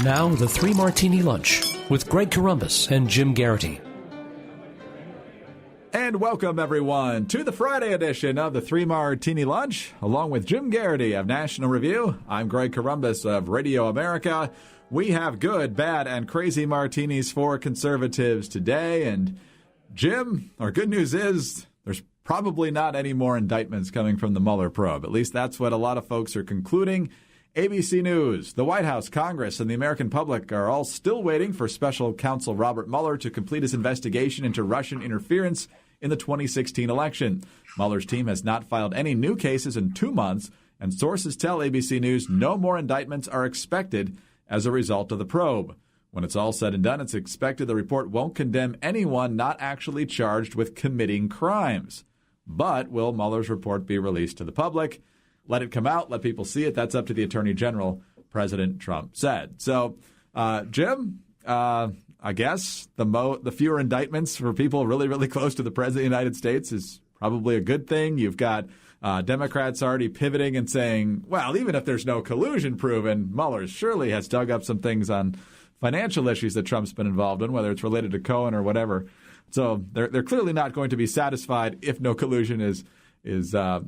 Now, the Three Martini Lunch with Greg Corombos and Jim Geraghty. And welcome, everyone, to the Friday edition of the Three Martini Lunch. Along with Jim Geraghty of National Review, I'm Greg Corombos of Radio America. We have good, bad, and crazy martinis for conservatives today. And Jim, our good news is there's probably not any more indictments coming from the Mueller probe. At least that's what a lot of folks are concluding. ABC News, the White House, Congress, and the American public are all still waiting for special counsel Robert Mueller to complete his investigation into Russian interference in the 2016 election. Mueller's team has not filed any new cases in 2 months, and sources tell ABC News no more indictments are expected as a result of the probe. When it's all said and done, it's expected the report won't condemn anyone not actually charged with committing crimes. But will Mueller's report be released to the public? Let it come out. Let people see it. That's up to the Attorney General, President Trump said. So, Jim, I guess the fewer indictments for people really, really close to the President of the United States is probably a good thing. You've got Democrats already pivoting and saying, well, even if there's no collusion proven, Mueller surely has dug up some things on financial issues that Trump's been involved in, whether it's related to Cohen or whatever. So they're clearly not going to be satisfied if no collusion is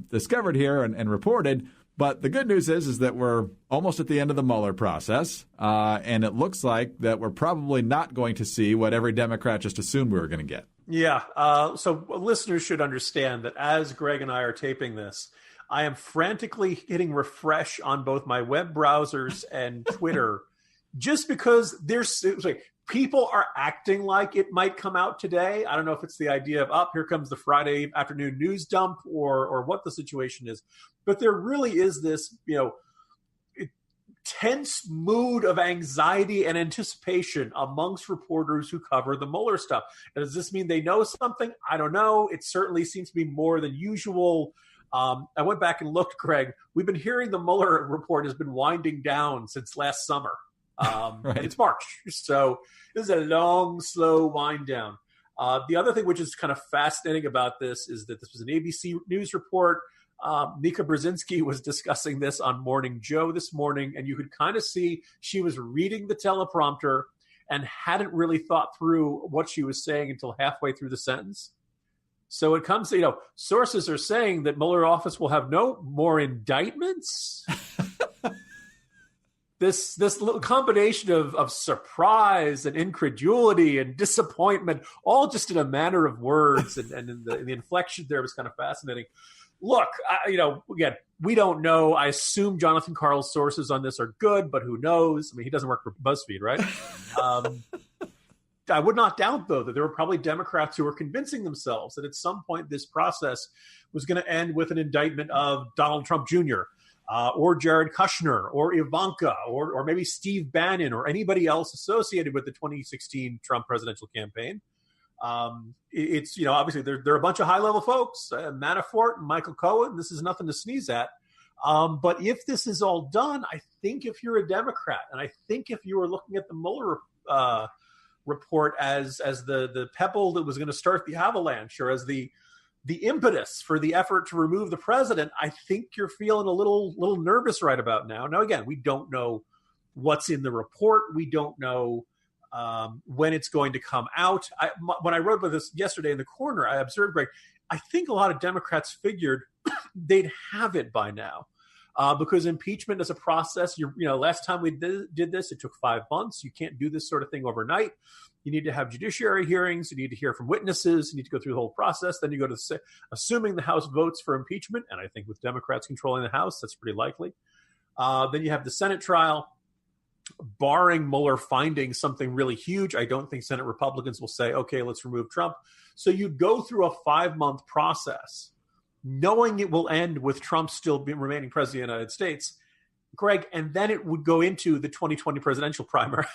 discovered here and reported. But the good news is that we're almost at the end of the Mueller process, and it looks like that we're probably not going to see what every Democrat just assumed we were going to get. Yeah, so listeners should understand that as Greg and I are taping this, I am frantically hitting refresh on both my web browsers and Twitter just because people are acting like it might come out today. I don't know if it's the idea of, here comes the Friday afternoon news dump or what the situation is. But there really is this, tense mood of anxiety and anticipation amongst reporters who cover the Mueller stuff. And does this mean they know something? I don't know. It certainly seems to be more than usual. I went back and looked, Greg. We've been hearing the Mueller report has been winding down since last summer. Right. It's March. So this is a long, slow wind down. The other thing which is kind of fascinating about this is that this was an ABC News report. Mika Brzezinski was discussing this on Morning Joe this morning, and you could kind of see she was reading the teleprompter and hadn't really thought through what she was saying until halfway through the sentence. So it comes to, sources are saying that Mueller office will have no more indictments. This little combination of surprise and incredulity and disappointment, all just in a manner of words, and in the inflection there was kind of fascinating. Look, again, we don't know. I assume Jonathan Karl's sources on this are good, but who knows? I mean, he doesn't work for BuzzFeed, right? I would not doubt, though, that there were probably Democrats who were convincing themselves that at some point this process was going to end with an indictment of Donald Trump Jr., or Jared Kushner, or Ivanka, or maybe Steve Bannon, or anybody else associated with the 2016 Trump presidential campaign. It's, obviously there are a bunch of high-level folks, Manafort and Michael Cohen. This is nothing to sneeze at. But if this is all done, I think if you're a Democrat, and I think if you were looking at the Mueller report as the pebble that was going to start the avalanche, or as the impetus for the effort to remove the president, I think you're feeling a little nervous right about now. Now, again, we don't know what's in the report. We don't know when it's going to come out. When I wrote about this yesterday in the Corner, I observed, Greg, I think a lot of Democrats figured they'd have it by now. Because impeachment is a process. Last time we did this, it took 5 months. You can't do this sort of thing overnight. You need to have judiciary hearings. You need to hear from witnesses. You need to go through the whole process. Then you go to assuming the House votes for impeachment, and I think with Democrats controlling the House, that's pretty likely. Then you have the Senate trial. Barring Mueller finding something really huge, I don't think Senate Republicans will say, okay, let's remove Trump. So you go through a 5-month process, knowing it will end with Trump still remaining president of the United States, Greg, and then it would go into the 2020 presidential primary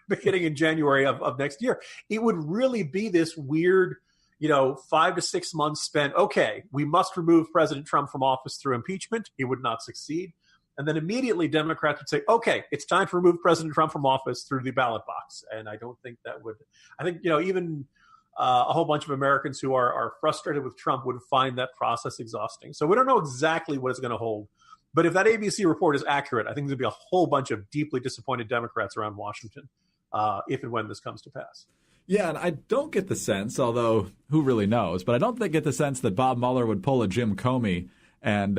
beginning in January of next year. It would really be this weird, 5 to 6 months spent, okay, we must remove President Trump from office through impeachment. He would not succeed. And then immediately Democrats would say, okay, it's time to remove President Trump from office through the ballot box. And I don't think that would – I think, even a whole bunch of Americans who are frustrated with Trump would find that process exhausting. So we don't know exactly what it's going to hold. But if that ABC report is accurate, I think there'll be a whole bunch of deeply disappointed Democrats around Washington if and when this comes to pass. Yeah, and I don't get the sense, although who really knows, but I don't get the sense that Bob Mueller would pull a Jim Comey and,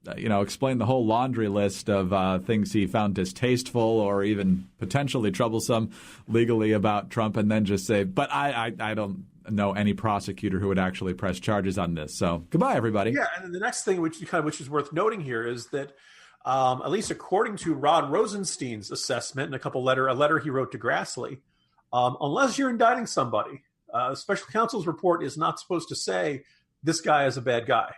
explain the whole laundry list of things he found distasteful or even potentially troublesome legally about Trump and then just say, but I don't know any prosecutor who would actually press charges on this. So goodbye, everybody. Yeah, and then the next thing which is worth noting here is that at least according to Rod Rosenstein's assessment and a letter he wrote to Grassley, unless you're indicting somebody, special counsel's report is not supposed to say this guy is a bad guy.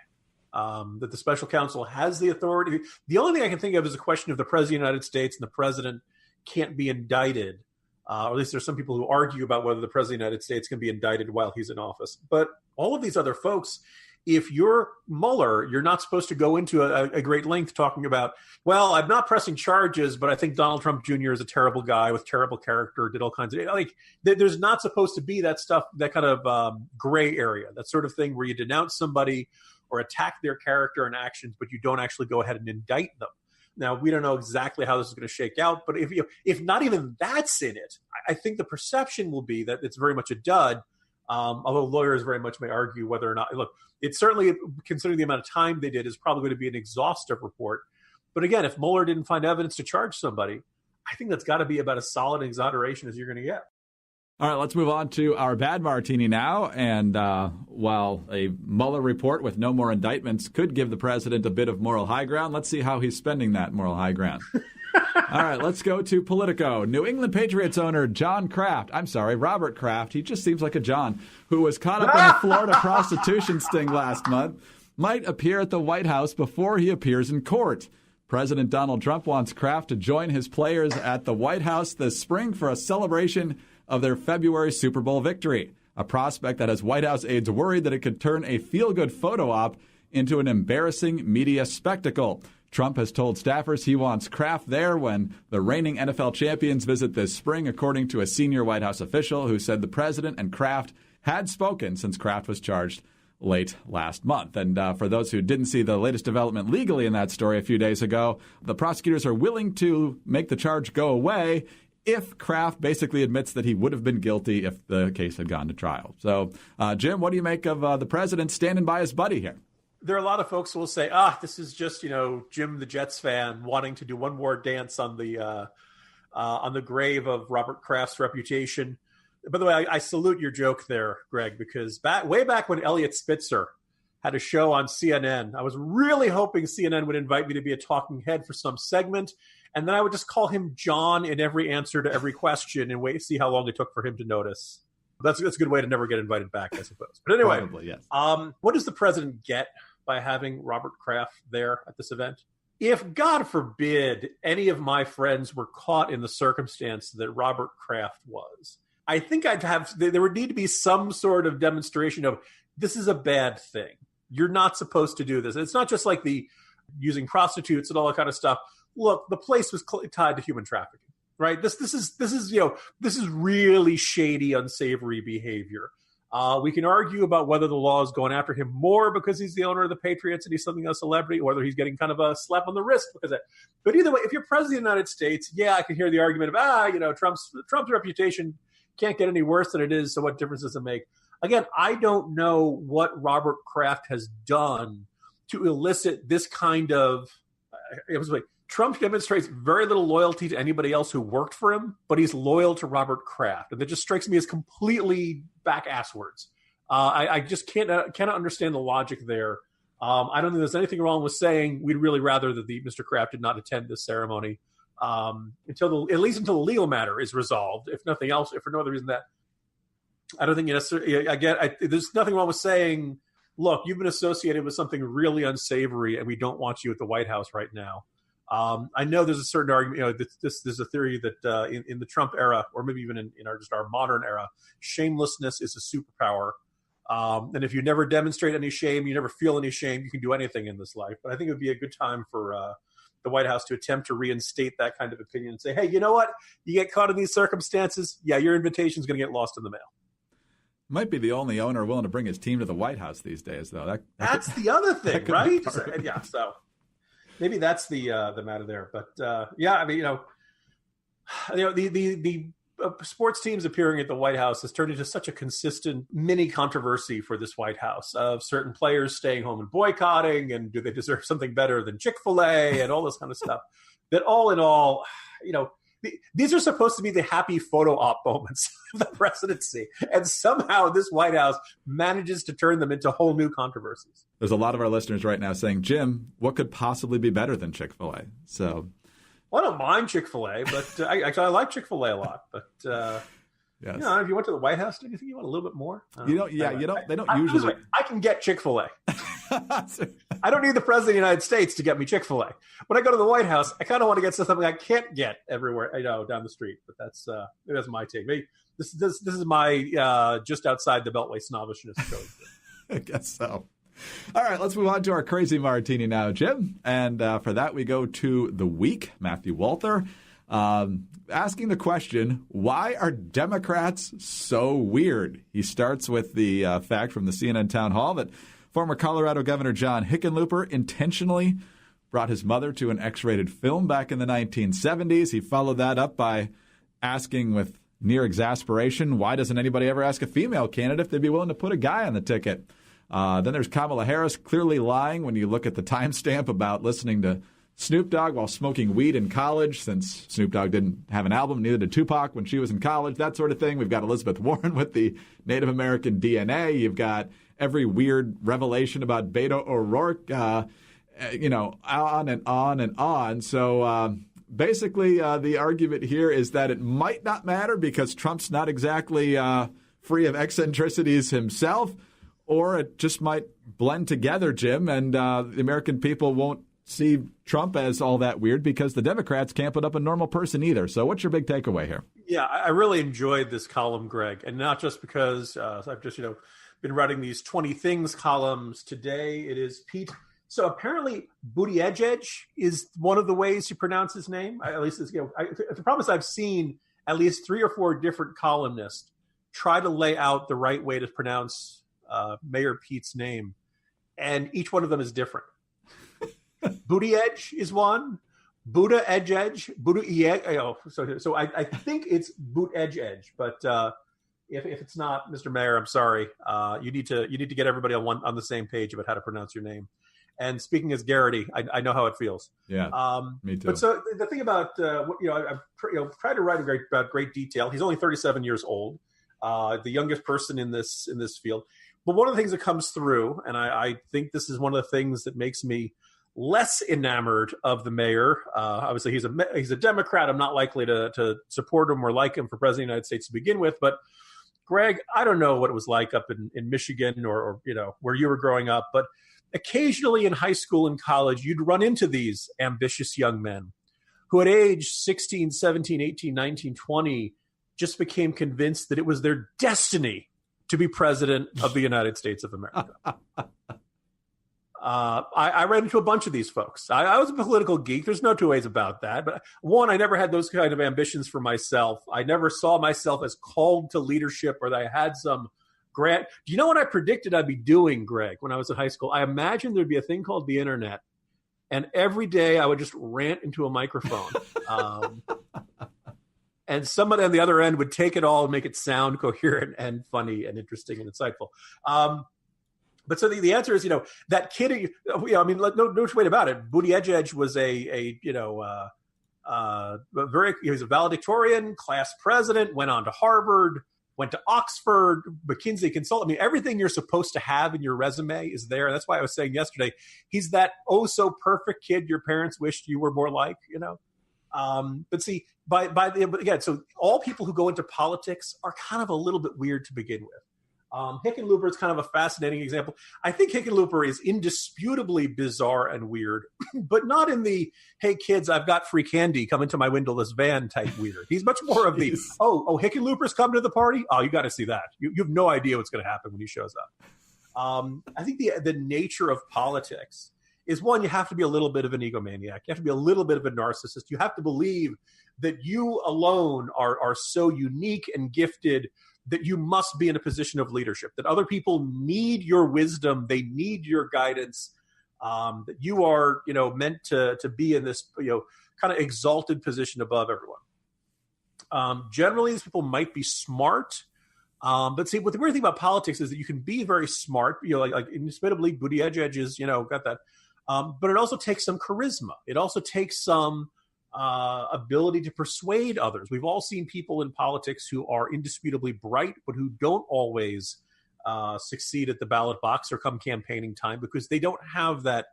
That the special counsel has the authority. The only thing I can think of is a question of the president of the United States and the president can't be indicted. Or at least there's some people who argue about whether the president of the United States can be indicted while he's in office. But all of these other folks, if you're Mueller, you're not supposed to go into a great length talking about, well, I'm not pressing charges, but I think Donald Trump Jr. is a terrible guy with terrible character, did all kinds of, there's not supposed to be that stuff, that kind of gray area, that sort of thing where you denounce somebody or attack their character and actions, but you don't actually go ahead and indict them. Now, we don't know exactly how this is going to shake out, but if not even that's in it, I think the perception will be that it's very much a dud, although lawyers very much may argue whether or not, look, it's certainly, considering the amount of time they did, is probably going to be an exhaustive report. But again, if Mueller didn't find evidence to charge somebody, I think that's got to be about as solid an exoneration as you're going to get. All right, let's move on to our bad martini now. And while a Mueller report with no more indictments could give the president a bit of moral high ground, let's see how he's spending that moral high ground. All right, let's go to Politico. New England Patriots owner Robert Kraft, he just seems like a John, who was caught up in a Florida prostitution sting last month, might appear at the White House before he appears in court. President Donald Trump wants Kraft to join his players at the White House this spring for a celebration of their February Super Bowl victory, a prospect that has White House aides worried that it could turn a feel-good photo op into an embarrassing media spectacle. Trump has told staffers he wants Kraft there when the reigning NFL champions visit this spring, according to a senior White House official who said the president and Kraft had spoken since Kraft was charged late last month. And for those who didn't see the latest development legally in that story a few days ago, the prosecutors are willing to make the charge go away if Kraft basically admits that he would have been guilty if the case had gone to trial. So, Jim, what do you make of the president standing by his buddy here? There are a lot of folks who will say, this is just, Jim the Jets fan wanting to do one more dance on the grave of Robert Kraft's reputation. By the way, I salute your joke there, Greg, because way back when Elliot Spitzer had a show on CNN, I was really hoping CNN would invite me to be a talking head for some segment. And then I would just call him John in every answer to every question and wait to see how long it took for him to notice. That's a good way to never get invited back, I suppose. But anyway, probably, yes. What does the president get by having Robert Kraft there at this event? If, God forbid, any of my friends were caught in the circumstance that Robert Kraft was, I think there would need to be some sort of demonstration of this is a bad thing. You're not supposed to do this. It's not just like the using prostitutes and all that kind of stuff. Look, the place was tied to human trafficking, right? This is really shady, unsavory behavior. We can argue about whether the law is going after him more because he's the owner of the Patriots and he's something of a celebrity, or whether he's getting kind of a slap on the wrist because of that. But either way, if you're president of the United States, I can hear the argument of Trump's reputation can't get any worse than it is. So what difference does it make? Again, I don't know what Robert Kraft has done to elicit this kind of. Trump demonstrates very little loyalty to anybody else who worked for him, but he's loyal to Robert Kraft. And that just strikes me as completely back-asswards. I just cannot understand the logic there. I don't think there's anything wrong with saying we'd really rather that Mr. Kraft did not attend this ceremony until the legal matter is resolved, if nothing else, if for no other reason that I don't think necessarily, there's nothing wrong with saying, look, you've been associated with something really unsavory and we don't want you at the White House right now. I know there's a certain argument, there's a theory that in the Trump era, or maybe even in our modern era, shamelessness is a superpower. And if you never demonstrate any shame, you never feel any shame, you can do anything in this life. But I think it would be a good time for the White House to attempt to reinstate that kind of opinion and say, hey, you know what? You get caught in these circumstances, your invitation is going to get lost in the mail. Might be the only owner willing to bring his team to the White House these days, though. That's the other thing, right? Yeah, so. Maybe that's the matter there. But yeah, I mean, the sports teams appearing at the White House has turned into such a consistent mini controversy for this White House of certain players staying home and boycotting, and do they deserve something better than Chick-fil-A and all this kind of stuff. That all in all, these are supposed to be the happy photo op moments of the presidency. And somehow this White House manages to turn them into whole new controversies. There's a lot of our listeners right now saying, Jim, what could possibly be better than Chick-fil-A? So, well, I don't mind Chick-fil-A, but I like Chick-fil-A a lot. But, yes. If you went to the White House, do you think you want a little bit more? They don't usually. I can get Chick-fil-A. I don't need the president of the United States to get me Chick-fil-A. When I go to the White House, I kind of want to get something I can't get everywhere, down the street. But that's my take. Maybe this is my just outside the Beltway snobbishness. I guess so. All right, let's move on to our crazy martini now, Jim. And for that, we go to the week, Matthew Walther, asking the question, why are Democrats so weird? He starts with the fact from the CNN town hall that former Colorado Governor John Hickenlooper intentionally brought his mother to an X-rated film back in the 1970s. He followed that up by asking with near exasperation, why doesn't anybody ever ask a female candidate if they'd be willing to put a guy on the ticket? Then there's Kamala Harris clearly lying when you look at the timestamp about listening to Snoop Dogg while smoking weed in college, since Snoop Dogg didn't have an album, neither did Tupac when she was in college, that sort of thing. We've got Elizabeth Warren with the Native American DNA. You've got every weird revelation about Beto O'Rourke, on and on and on. So basically the argument here is that it might not matter because Trump's not exactly free of eccentricities himself, or it just might blend together, Jim, and the American people won't see Trump as all that weird because the Democrats can't put up a normal person either. So what's your big takeaway here? Yeah, I really enjoyed this column, Greg, and not just because I've just, been writing these 20 things columns. Today it is Pete. So apparently Buttigieg is one of the ways you pronounce his name. At least, the problem is I've seen at least 3 or 4 different columnists try to lay out the right way to pronounce Mayor Pete's name, and each one of them is different. Buttigieg is one. Buddha Edge, so I think it's Boot Edge, but if it's not, Mr. Mayor, I'm sorry. You need to get everybody on the same page about how to pronounce your name. And speaking as Geraghty, I know how it feels. Yeah, me too. But so the thing about I've tried to write about great detail. He's only 37 years old, the youngest person in this field. But one of the things that comes through, and I think this is one of the things that makes me less enamored of the mayor. Obviously, he's a Democrat. I'm not likely to support him or like him for president of the United States to begin with. But Greg, I don't know what it was like up in Michigan or where you were growing up, but occasionally in high school and college, you'd run into these ambitious young men who at age 16, 17, 18, 19, 20 just became convinced that it was their destiny to be president of the United States of America. I ran into a bunch of these folks. I was a political geek. There's no two ways about that. But one, I never had those kind of ambitions for myself. I never saw myself as called to leadership or that I had some grant. Do you know what I predicted I'd be doing, Greg, when I was in high school? I imagined there'd be a thing called the internet. And every day I would just rant into a microphone. And somebody on the other end would take it all and make it sound coherent and funny and interesting and insightful. But so the answer is, that kid, no way about it. Buttigieg was he was a valedictorian, class president, went on to Harvard, went to Oxford, McKinsey consultant. I mean, everything you're supposed to have in your resume is there. That's why I was saying yesterday, he's that so perfect kid your parents wished you were more like, But see, again, so all people who go into politics are kind of a little bit weird to begin with. Hickenlooper is kind of a fascinating example. I think Hickenlooper is indisputably bizarre and weird, but not in the, hey, kids, I've got free candy, come into my windowless van type weird. He's much more of the, Hickenlooper's come to the party? Oh, you got to see that. You have no idea what's going to happen when he shows up. I think the nature of politics is, one, you have to be a little bit of an egomaniac. You have to be a little bit of a narcissist. You have to believe that you alone are so unique and gifted that you must be in a position of leadership, that other people need your wisdom, they need your guidance, that you are, meant to be in this, kind of exalted position above everyone. Generally, these people might be smart. But see, what the weird thing about politics is that you can be very smart, like indisputably, Buttigieg is, got that. But it also takes some charisma. It also takes some ability to persuade others. We've all seen people in politics who are indisputably bright, but who don't always succeed at the ballot box or come campaigning time because they don't have that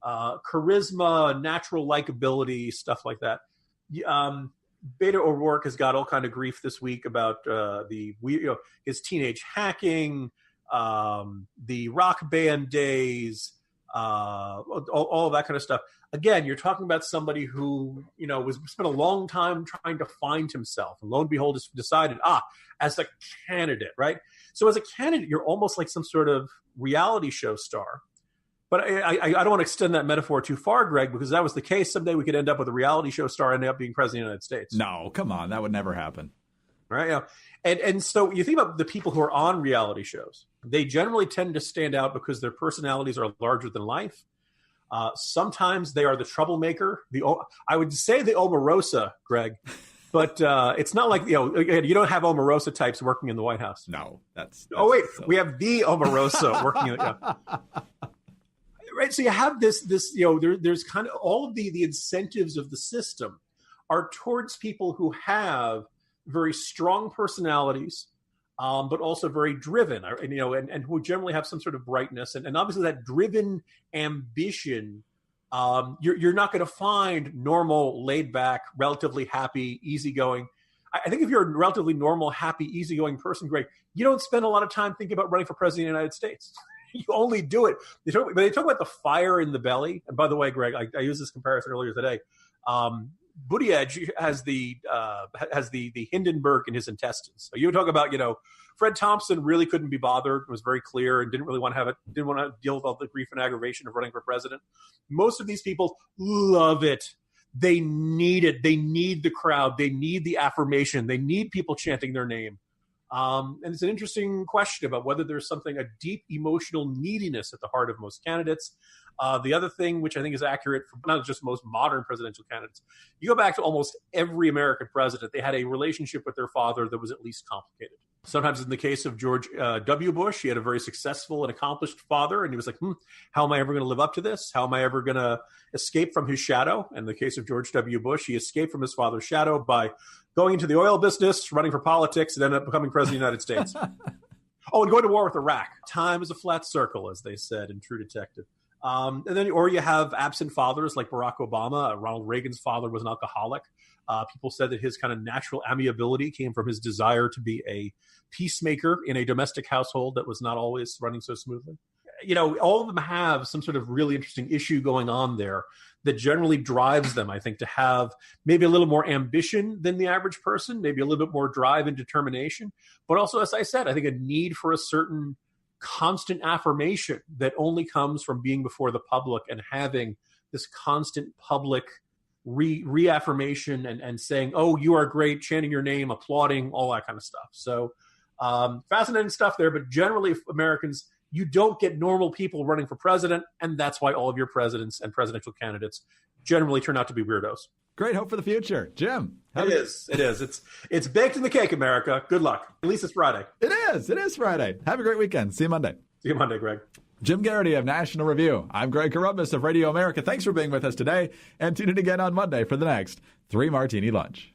charisma, natural likability, stuff like that. Beto O'Rourke has got all kind of grief this week about his teenage hacking, the rock band days, all of that kind of stuff. Again, you're talking about somebody who, was spent a long time trying to find himself. And lo and behold, has decided, as a candidate, right? So as a candidate, you're almost like some sort of reality show star. But I don't want to extend that metaphor too far, Greg, because if that was the case, someday we could end up with a reality show star ending up being president of the United States. No, come on. That would never happen. Right? Yeah. And so you think about the people who are on reality shows. They generally tend to stand out because their personalities are larger than life. Sometimes they are the troublemaker. I would say the Omarosa, Greg. But it's not like, you don't have Omarosa types working in the White House. No, that's we have the Omarosa working in right. So you have this, there's kind of all of the incentives of the system are towards people who have very strong personalities, but also very driven, and who generally have some sort of brightness. And obviously that driven ambition, you're not going to find normal, laid back, relatively happy, easygoing. I think if you're a relatively normal, happy, easygoing person, Greg, you don't spend a lot of time thinking about running for president of the United States. You only do it. They talk about the fire in the belly. And by the way, Greg, I used this comparison earlier today. Buttigieg has the Hindenburg in his intestines. So you talk about, Fred Thompson really couldn't be bothered, was very clear, and didn't really want to didn't want to deal with all the grief and aggravation of running for president. Most of these people love it. They need it. They need the crowd. They need the affirmation. They need people chanting their name. And it's an interesting question about whether there's a deep emotional neediness at the heart of most candidates. The other thing, which I think is accurate for not just most modern presidential candidates, you go back to almost every American president, they had a relationship with their father that was at least complicated. Sometimes in the case of George W. Bush, he had a very successful and accomplished father, and he was like, how am I ever going to live up to this? How am I ever going to escape from his shadow? In the case of George W. Bush, he escaped from his father's shadow by going into the oil business, running for politics, and ended up becoming president of the United States. And going to war with Iraq. Time is a flat circle, as they said in True Detective. Or you have absent fathers like Barack Obama. Ronald Reagan's father was an alcoholic. People said that his kind of natural amiability came from his desire to be a peacemaker in a domestic household that was not always running so smoothly. All of them have some sort of really interesting issue going on there that generally drives them, I think, to have maybe a little more ambition than the average person, maybe a little bit more drive and determination, but also, as I said, I think a need for a certain constant affirmation that only comes from being before the public and having this constant public reaffirmation and saying, oh, you are great, chanting your name, applauding, all that kind of stuff. So fascinating stuff there. But generally, Americans, you don't get normal people running for president, and that's why all of your presidents and presidential candidates generally turn out to be weirdos. Great hope for the future. Jim. It is. It's baked in the cake, America. Good luck. At least it's Friday. It is Friday. Have a great weekend. See you Monday. See you Monday, Greg. Jim Geraghty of National Review. I'm Greg Corombos of Radio America. Thanks for being with us today, and tune in again on Monday for the next 3 Martini Lunch.